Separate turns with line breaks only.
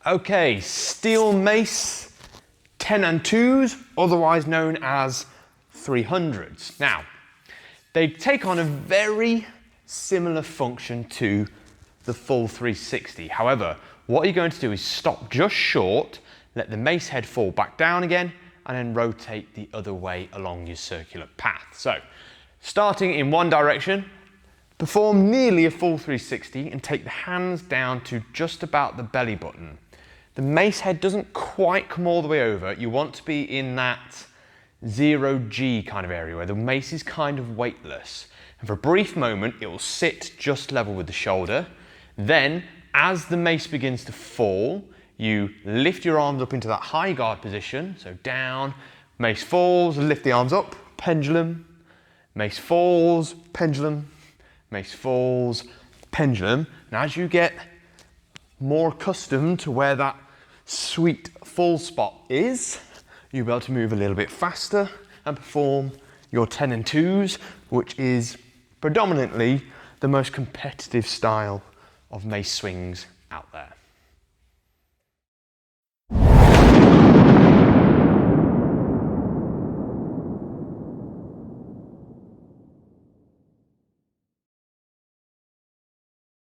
Okay, steel mace 10&2's, otherwise known as 300s. Now, they take on a very similar function to the full 360. However, what you're going to do is stop just short, let the mace head fall back down again, and then rotate the other way along your circular path. So, starting in one direction, perform nearly a full 360 and take the hands down to just about the belly button. The mace head doesn't quite come all the way over. You want to be in that 0G kind of area where the mace is kind of weightless. And for a brief moment, it will sit just level with the shoulder. Then, as the mace begins to fall, you lift your arms up into that high guard position. So down, mace falls, lift the arms up, pendulum, mace falls, pendulum, mace falls, pendulum. And as you get more accustomed to where that sweet fall spot is, you'll be able to move a little bit faster and perform your 10&2's, which is predominantly the most competitive style of mace swings out there.